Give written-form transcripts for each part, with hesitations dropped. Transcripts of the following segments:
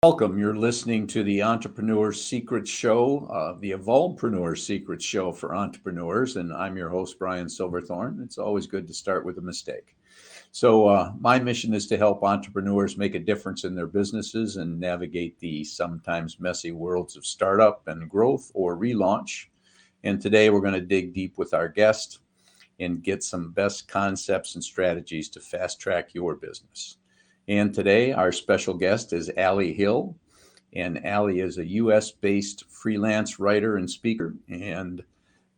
Welcome. You're listening to the Entrepreneur Secret Show, the Evolvepreneur Secret Show for entrepreneurs, and I'm your host, Brian Silverthorne. It's always good to start with a mistake. My mission is to help entrepreneurs make a difference in their businesses and navigate the sometimes messy worlds of startup and growth or relaunch. And today we're going to dig deep with our guest and get some best concepts and strategies to fast track your business. And today, our special guest is Alli Hill. And Alli is a US based freelance writer and speaker and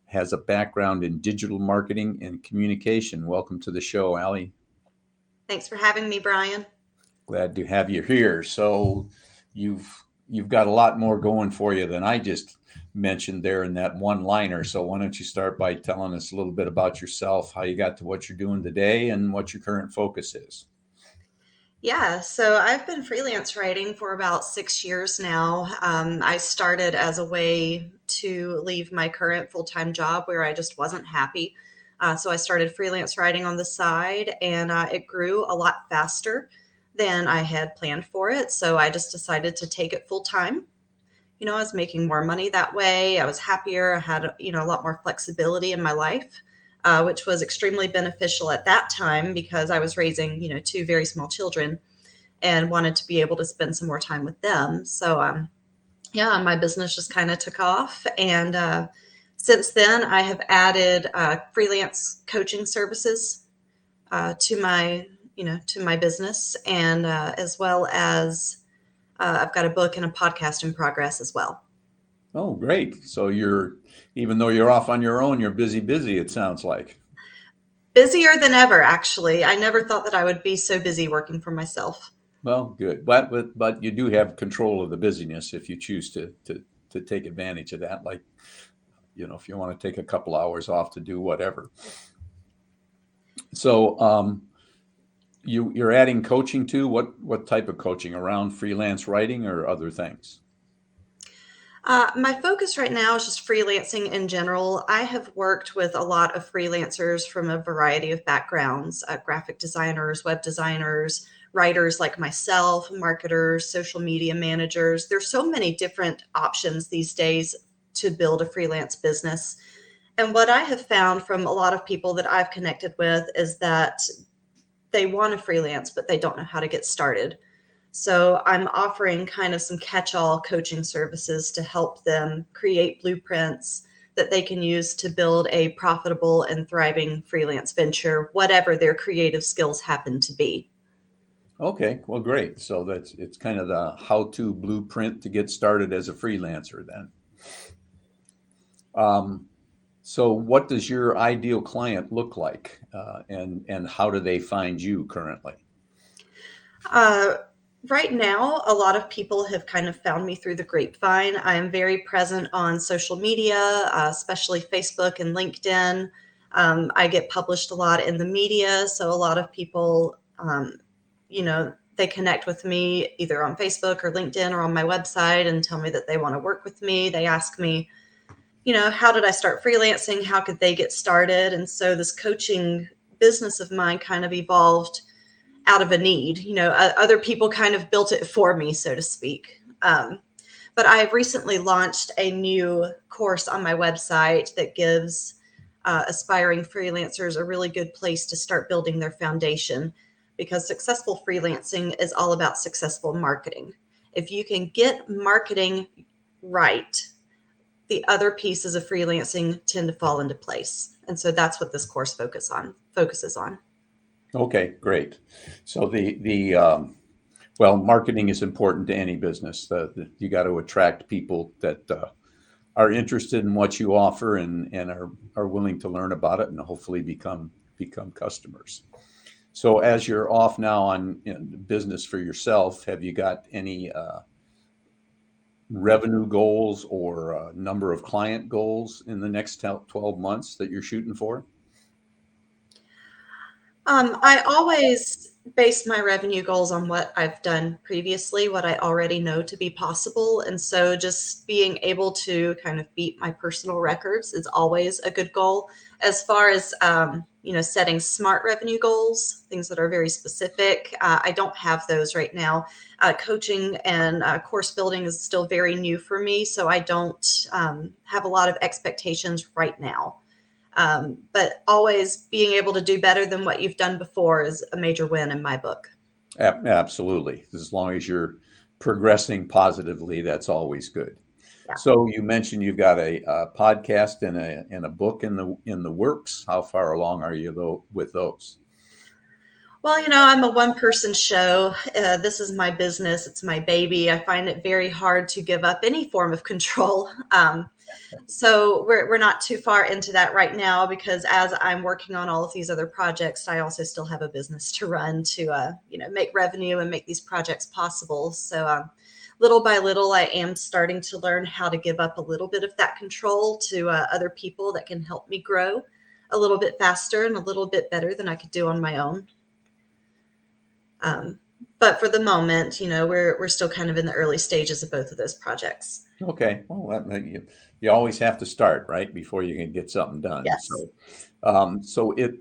has a background in digital marketing and communication. Welcome to the show, Alli. Thanks for having me, Brian. Glad to have you here. So you've got a lot more going for you than I just mentioned there in that one liner. So why don't you start by telling us a little bit about yourself, how you got to what you're doing today, and what your current focus is? Yeah, so I've been freelance writing for about 6 years now. I started as a way to leave my current full-time job where I just wasn't happy. So I started freelance writing on the side, and it grew a lot faster than I had planned for it. So I just decided to take it full time. I was making more money that way. I was happier. I had, a lot more flexibility in my life, which was extremely beneficial at that time because I was raising, two very small children and wanted to be able to spend some more time with them. So, yeah, my business just kind of took off. And since then, I have added freelance coaching services to my business, and as well as I've got a book and a podcast in progress as well. Oh, great. So even though you're off on your own, you're busy, it sounds like. Busier than ever, actually. I never thought that I would be so busy working for myself. Well, good. But you do have control of the busyness if you choose to take advantage of that. Like, if you want to take a couple hours off to do whatever. So you're adding coaching too. What type of coaching around freelance writing or other things? My focus right now is just freelancing in general. I have worked with a lot of freelancers from a variety of backgrounds, graphic designers, web designers, writers like myself, marketers, social media managers. There's so many different options these days to build a freelance business. And what I have found from a lot of people that I've connected with is that they want to freelance, but they don't know how to get started. So I'm offering kind of some catch-all coaching services to help them create blueprints that they can use to build a profitable and thriving freelance venture, whatever their creative skills happen to be. Okay, well, great. So it's kind of the how-to blueprint to get started as a freelancer then. So what does your ideal client look like, and how do they find you currently? Uh, right now, a lot of people have kind of found me through the grapevine. I am very present on social media, especially Facebook and LinkedIn. I get published a lot in the media, so a lot of people, they connect with me either on Facebook or LinkedIn or on my website and tell me that they want to work with me. They ask me, how did I start freelancing? How could they get started? And so this coaching business of mine kind of evolved out of a need. Other people kind of built it for me, so to speak. But I have recently launched a new course on my website that gives aspiring freelancers a really good place to start building their foundation, because successful freelancing is all about successful marketing. If you can get marketing right, the other pieces of freelancing tend to fall into place. And so that's what this course focuses on. Okay, great. So well, marketing is important to any business. You got to attract people that are interested in what you offer and are willing to learn about it and hopefully become customers. So as you're off now on business for yourself, have you got any revenue goals or number of client goals in the next 12 months that you're shooting for? I always base my revenue goals on what I've done previously, what I already know to be possible. And so just being able to kind of beat my personal records is always a good goal. As far as, setting smart revenue goals, things that are very specific, I don't have those right now. Coaching and course building is still very new for me, so I don't have a lot of expectations right now. But always being able to do better than what you've done before is a major win in my book. Absolutely. As long as you're progressing positively, that's always good. Yeah. So you mentioned you've got a podcast and a book in the works. How far along are you with those? Well, I'm a one-person show. This is my business. It's my baby. I find it very hard to give up any form of control. So we're not too far into that right now, because as I'm working on all of these other projects, I also still have a business to run to, make revenue and make these projects possible. So little by little, I am starting to learn how to give up a little bit of that control to other people that can help me grow a little bit faster and a little bit better than I could do on my own. But for the moment, we're still kind of in the early stages of both of those projects. Okay. Well, you always have to start, right, before you can get something done. Yes. So it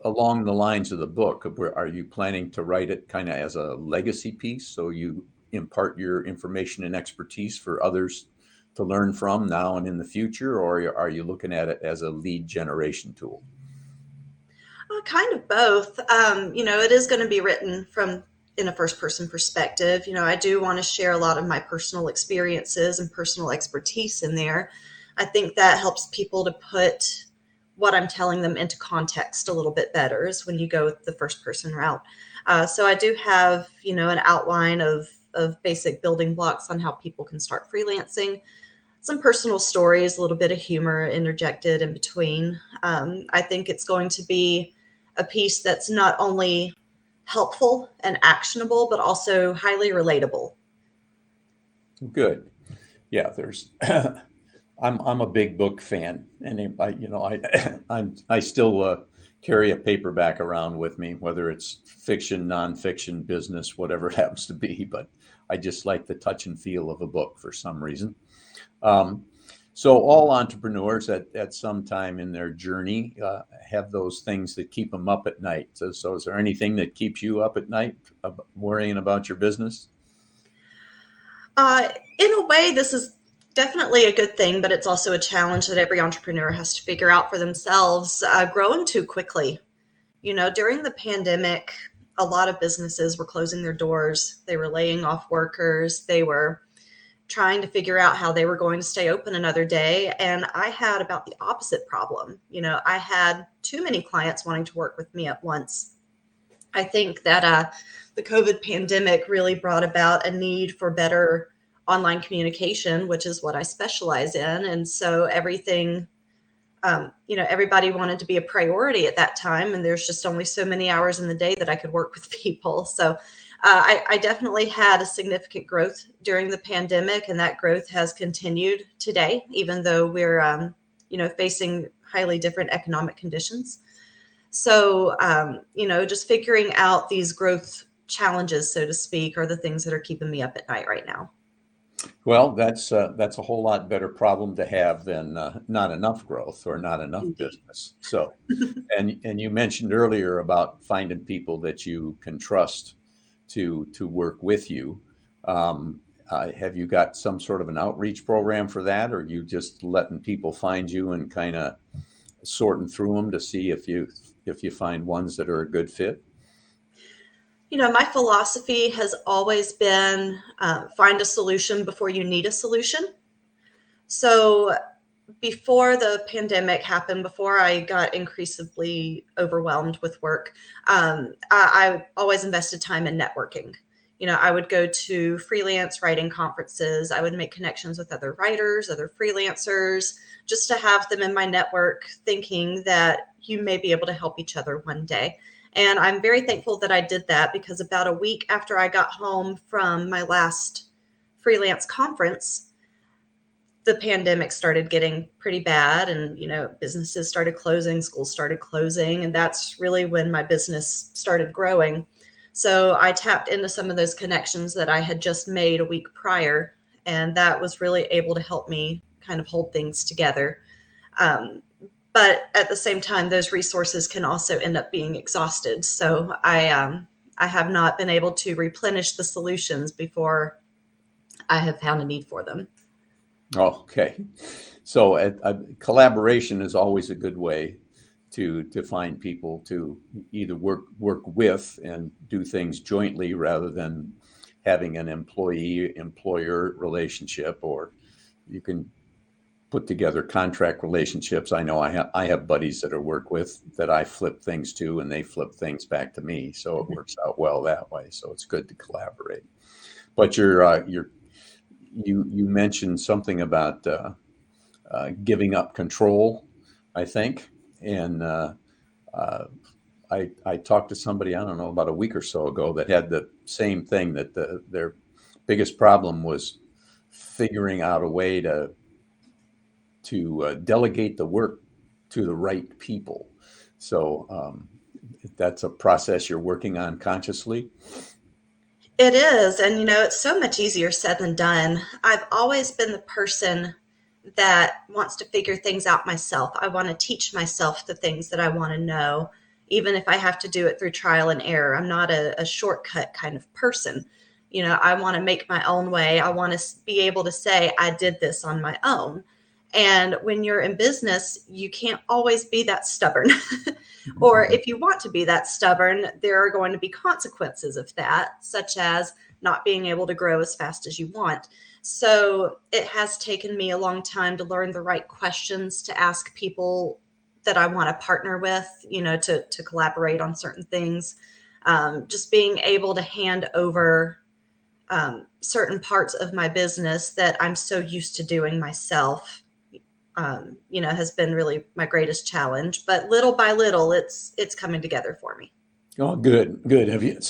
along the lines of the book, are you planning to write it kind of as a legacy piece, so you impart your information and expertise for others to learn from now and in the future, or are you looking at it as a lead generation tool? Kind of both. It is going to be written from in a first person perspective. I do want to share a lot of my personal experiences and personal expertise in there. I think that helps people to put what I'm telling them into context a little bit better, is when you go with the first person route. So I do have, an outline of basic building blocks on how people can start freelancing, some personal stories, a little bit of humor interjected in between. I think it's going to be a piece that's not only helpful and actionable, but also highly relatable. Good. Yeah, there's I'm a big book fan, and I still carry a paperback around with me, whether it's fiction, nonfiction, business, whatever it happens to be. But I just like the touch and feel of a book for some reason. So all entrepreneurs at some time in their journey have those things that keep them up at night. So is there anything that keeps you up at night worrying about your business? In a way, this is definitely a good thing, but it's also a challenge that every entrepreneur has to figure out for themselves. Growing too quickly. During the pandemic, a lot of businesses were closing their doors. They were laying off workers. They were trying to figure out how they were going to stay open another day. And I had about the opposite problem. I had too many clients wanting to work with me at once. I think that the COVID pandemic really brought about a need for better online communication, which is what I specialize in. And so everything, everybody wanted to be a priority at that time. And there's just only so many hours in the day that I could work with people. So I definitely had a significant growth during the pandemic, and that growth has continued today, even though we're, facing highly different economic conditions. So, just figuring out these growth challenges, so to speak, are the things that are keeping me up at night right now. Well, that's a whole lot better problem to have than not enough growth or not enough Indeed. business. So, and you mentioned earlier about finding people that you can trust to work with you. Have you got some sort of an outreach program for that, or are you just letting people find you and kind of sorting through them to see if you find ones that are a good fit? My philosophy has always been find a solution before you need a solution. So before the pandemic happened, before I got increasingly overwhelmed with work, I always invested time in networking. I would go to freelance writing conferences. I would make connections with other writers, other freelancers, just to have them in my network, thinking that you may be able to help each other one day. And I'm very thankful that I did that, because about a week after I got home from my last freelance conference, the pandemic started getting pretty bad, and businesses started closing, schools started closing, and that's really when my business started growing. So I tapped into some of those connections that I had just made a week prior, and that was really able to help me kind of hold things together. um, but at the same time, those resources can also end up being exhausted. So I have not been able to replenish the solutions before I have found a need for them. Oh, okay. So collaboration is always a good way to find people to either work with and do things jointly rather than having an employee-employer relationship, or you can put together contract relationships. I know I have buddies that I work with that I flip things to, and they flip things back to me. So it works out well that way. So it's good to collaborate. But you mentioned something about giving up control, I think, and I talked to somebody, I don't know, about a week or so ago that had the same thing, that their biggest problem was figuring out a way to delegate the work to the right people. So that's a process you're working on consciously. It is. And, it's so much easier said than done. I've always been the person that wants to figure things out myself. I want to teach myself the things that I want to know, even if I have to do it through trial and error. I'm not a shortcut kind of person. I want to make my own way. I want to be able to say, I did this on my own. And when you're in business, you can't always be that stubborn. Or if you want to be that stubborn, there are going to be consequences of that, such as not being able to grow as fast as you want. So it has taken me a long time to learn the right questions to ask people that I want to partner with, to collaborate on certain things. Just being able to hand over certain parts of my business that I'm so used to doing myself, has been really my greatest challenge. But little by little, it's coming together for me. Oh, good. Have you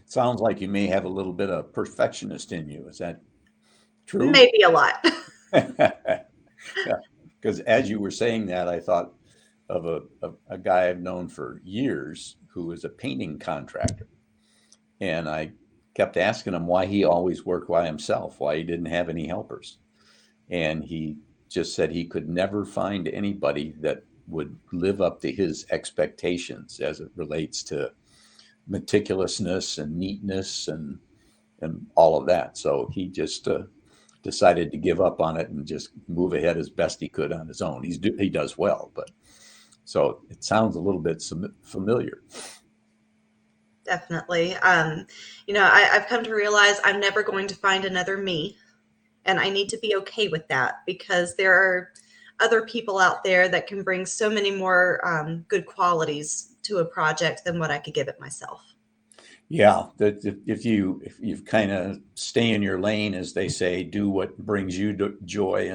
sounds like you may have a little bit of perfectionist in you. Is that true? Maybe a lot. Yeah, because as you were saying that, I thought of a guy I've known for years who is a painting contractor. And I kept asking him why he always worked by himself, why he didn't have any helpers. And he just said he could never find anybody that would live up to his expectations as it relates to meticulousness and neatness and all of that. So he just decided to give up on it and just move ahead as best he could on his own. He does well, but so it sounds a little bit familiar. Definitely. I've come to realize I'm never going to find another me, and I need to be okay with that, because there are other people out there that can bring so many more good qualities to a project than what I could give it myself. Yeah, that if you kind of stay in your lane, as they say, do what brings you joy,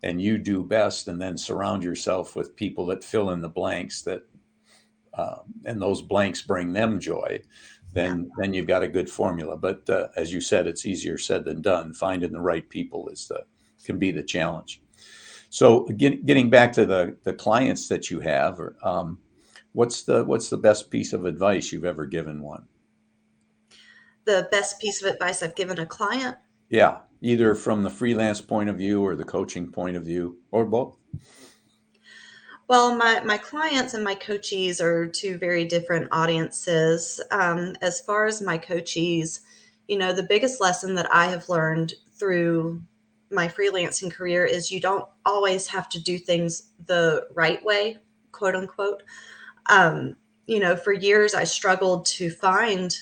and you do best, and then surround yourself with people that fill in the blanks, that and those blanks bring them joy, then you've got a good formula. But as you said, it's easier said than done. Finding the right people can be the challenge. So getting back to the clients that you have, what's the best piece of advice you've ever given one? The best piece of advice I've given a client? Yeah, either from the freelance point of view or the coaching point of view, or both. Well, my clients and my coachees are two very different audiences. As far as my coachees, the biggest lesson that I have learned through my freelancing career is you don't always have to do things the right way, quote unquote. For years I struggled to find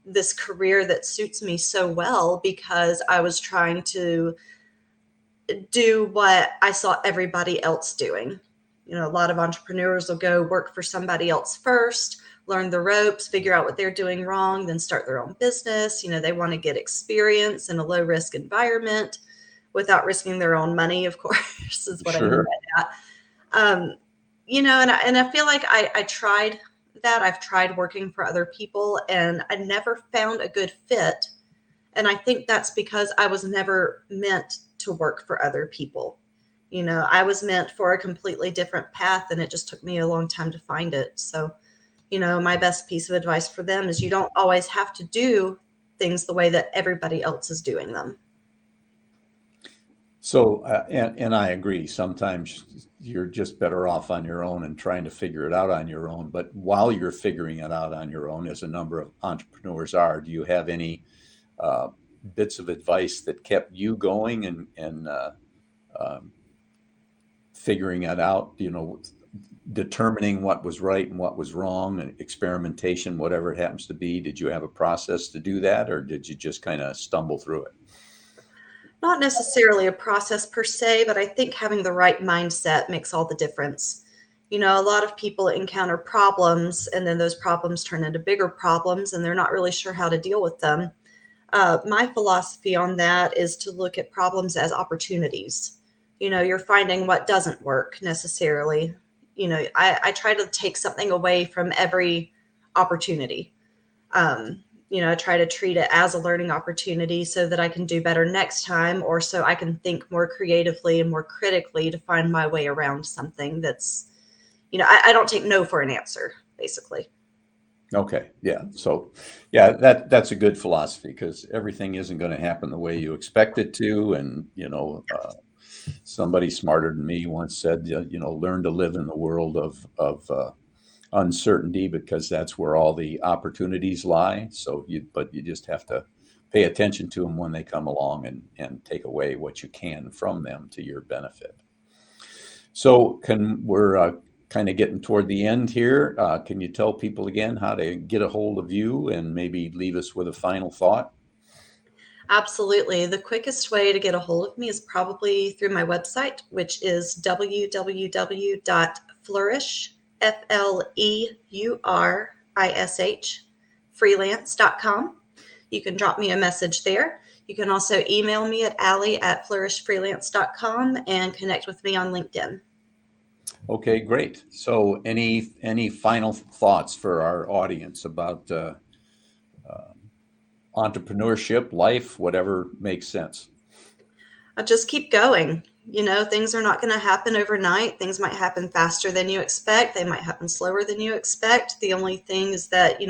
this career that suits me so well, because I was trying to do what I saw everybody else doing. A lot of entrepreneurs will go work for somebody else first, learn the ropes, figure out what they're doing wrong, then start their own business. They want to get experience in a low risk environment without risking their own money, of course, is what I mean Sure. by that. And I feel like I tried that. I've tried working for other people and I never found a good fit. And I think that's because I was never meant to work for other people. I was meant for a completely different path and it just took me a long time to find it. So, my best piece of advice for them is you don't always have to do things the way that everybody else is doing them. So, and I agree. Sometimes you're just better off on your own and trying to figure it out on your own. But while you're figuring it out on your own, as a number of entrepreneurs are, do you have any bits of advice that kept you going and figuring it out? Determining what was right and what was wrong, and experimentation, whatever it happens to be. Did you have a process to do that, or did you just kind of stumble through it? Not necessarily a process per se, but I think having the right mindset makes all the difference. A lot of people encounter problems and then those problems turn into bigger problems and they're not really sure how to deal with them. My philosophy on that is to look at problems as opportunities. You're finding what doesn't work necessarily. I try to take something away from every opportunity. I try to treat it as a learning opportunity so that I can do better next time, or so I can think more creatively and more critically to find my way around something that's, I don't take no for an answer, basically. Okay. Yeah. So, yeah, that's a good philosophy, because everything isn't going to happen the way you expect it to. And, somebody smarter than me once said, learn to live in the world of uncertainty, because that's where all the opportunities lie. But you just have to pay attention to them when they come along and take away what you can from them to your benefit. So we're kind of getting toward the end here. Can you tell people again how to get a hold of you and maybe leave us with a final thought? Absolutely. The quickest way to get a hold of me is probably through my website, which is www.flourish, FLEURISH, freelance.com. You can drop me a message there. You can also email me at alli@flourishfreelance.com and connect with me on LinkedIn. Okay, great. So any final thoughts for our audience about entrepreneurship, life, whatever makes sense? I'll just keep going. Things are not going to happen overnight. Things might happen faster than you expect. They might happen slower than you expect. The only thing is that,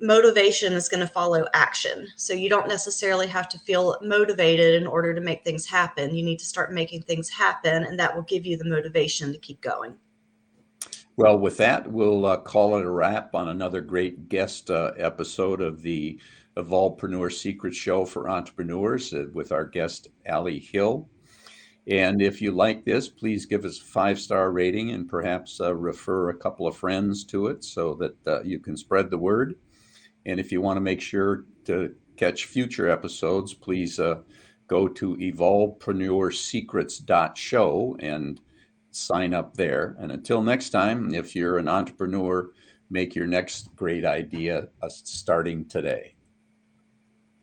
motivation is going to follow action. So you don't necessarily have to feel motivated in order to make things happen. You need to start making things happen, and that will give you the motivation to keep going. Well, with that, we'll call it a wrap on another great guest episode of the Evolvepreneur Secret Show for Entrepreneurs with our guest, Alli Hill. And if you like this, please give us a 5-star rating and perhaps refer a couple of friends to it so that you can spread the word. And if you want to make sure to catch future episodes, please go to evolvepreneursecrets.show and sign up there. And until next time, if you're an entrepreneur, make your next great idea starting today.